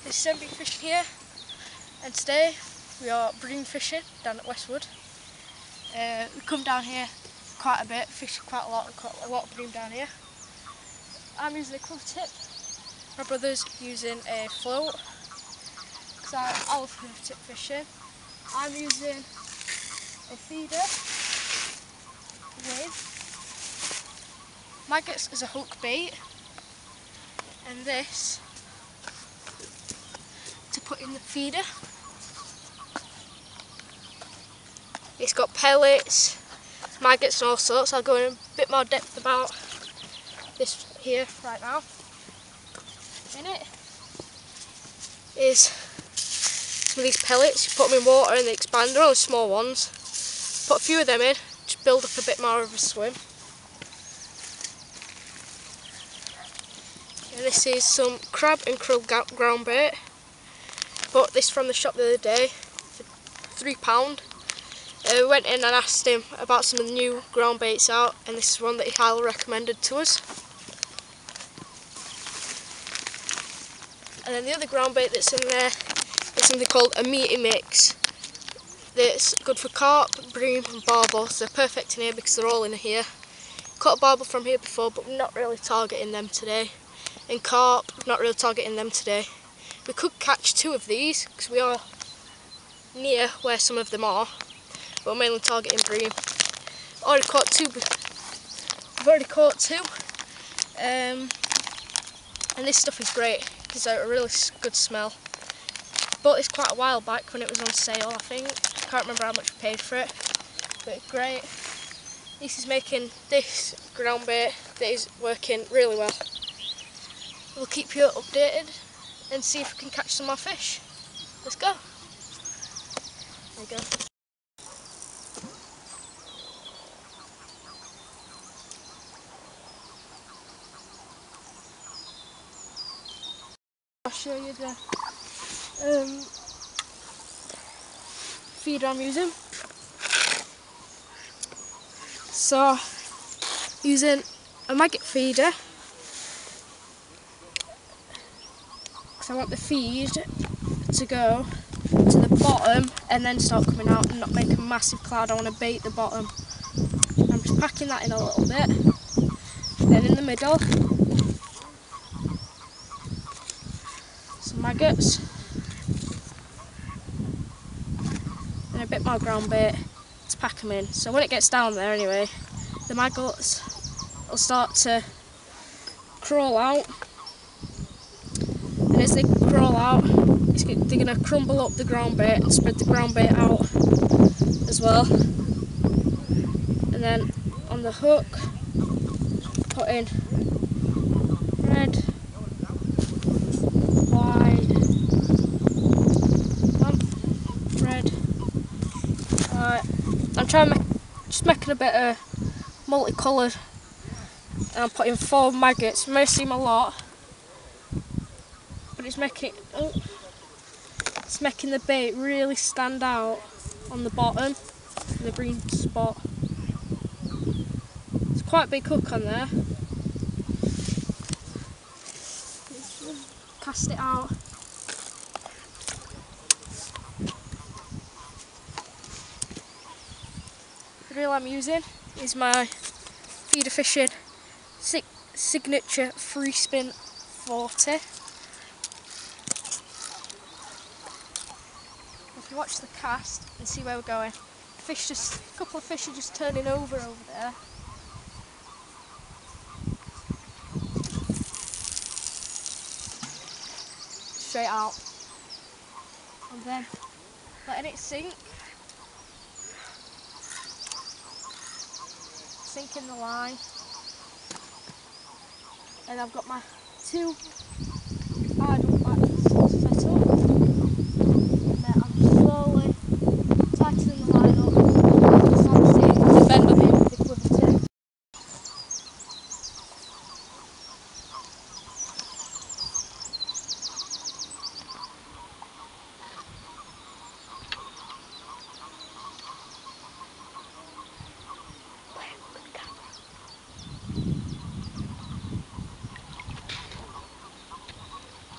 This is MB Fishing here, and today we are bream fishing down at Westwood. We come down here quite a bit, fish quite a lot of bream down here. I'm using a club tip, my brother's using a float, because I love club tip fishing. I'm using a feeder with maggots as a hook bait, and this to put in the feeder. It's got pellets, maggots and all sorts. I'll go in a bit more depth about this here right now. In it is some of these pellets. You put them in water and they expand. They're only small ones. Put a few of them in, just build up a bit more of a swim. And this is some crab and krill ground bait. Bought this from the shop the other day for £3. We went in and asked him about some of the new ground baits out, and this is one that he highly recommended to us. And then the other ground bait that's in there is something called a meaty mix. That's good for carp, bream and barbel, so they're perfect in here because they're all in here. Caught a barbel from here before, but we're not really targeting them today. And carp, not really targeting them today. We could catch 2 of these because we are near where some of them are, but we're mainly targeting bream. Already caught 2. We've already caught 2, and this stuff is great because it's a really good smell. Bought this quite a while back when it was on sale, I think. I can't remember how much we paid for it, but it's great. This is making this ground bait that is working really well. We'll keep you updated and see if we can catch some more fish. Let's go. There you go. I'll show you the feeder I'm using. So, using a maggot feeder, because I want the feed to go to the bottom and then start coming out and not make a massive cloud. I want to bait the bottom. I'm just packing that in a little bit. Then in the middle, some maggots and a bit more ground bait to pack them in. So when it gets down there anyway, the maggots will start to crawl out, and as they crawl out, they're going to crumble up the ground bait and spread the ground bait out as well. And then on the hook, put in red, white, red, white. I'm trying to just making a bit of multicoloured, and I'm putting 4 maggots. It may seem a lot, but it's making the bait really stand out on the bottom, the green spot. It's quite a big hook on there. Cast it out. The reel I'm using is my feeder fishing signature free spin 40. If you watch the cast and see where we're going, a couple of fish are just turning over there. Straight out, and then letting it sink in the line, and I've got my 2 idle backs set up, and then I'm slowly tightening the line up, so I'm seeing the bend on the end of the quiver tip.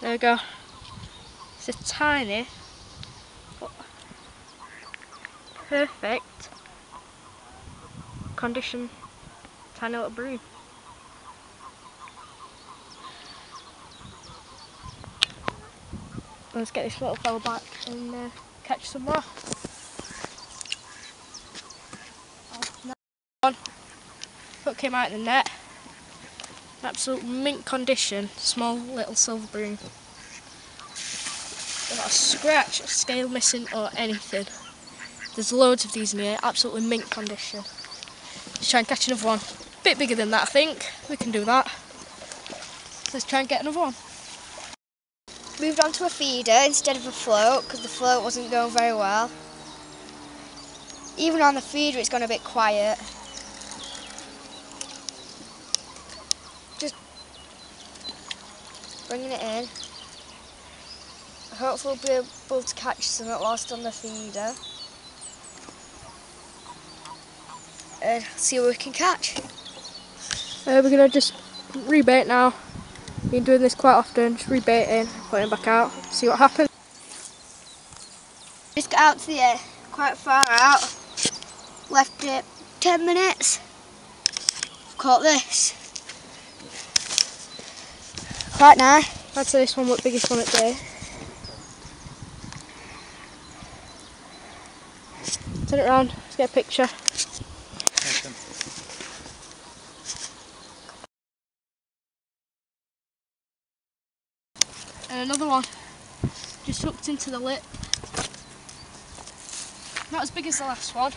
There we go. It's a tiny, but perfect condition, tiny little bream. Let's get this little fella back and catch some more. Hook came out of the net. Absolute mint condition, small little silver bream. Not a scratch, a scale missing or anything. There's loads of these in here, absolutely mint condition. Let's try and catch another one. Bit bigger than that, I think. We can do that. So let's try and get another one. Moved on to a feeder instead of a float because the float wasn't going very well. Even on the feeder it's gone a bit quiet. Just bringing it in. Hopefully we'll be able to catch some at last on the feeder. And see what we can catch. We're going to just rebait now. Been doing this quite often, just rebaiting, putting back out, see what happens. Just got out to the quite far out. Left it 10 minutes. Caught this. Quite nice. I'd say this one was the biggest one at day. Turn it around, let's get a picture. And another one, just hooked into the lip. Not as big as the last one.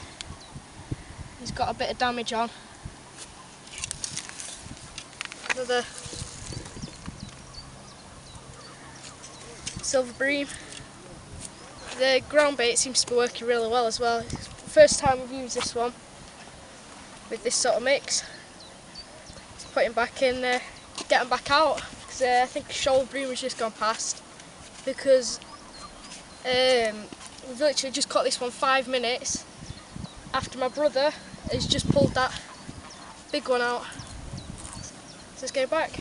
He's got a bit of damage on. Another silver bream. The ground bait seems to be working really well as well. It's the first time we've used this one with this sort of mix. Just put him back in, get him back out. Because I think shoal bream has just gone past. Because we've literally just caught this one 5 minutes after my brother has just pulled that big one out. So let's get it back.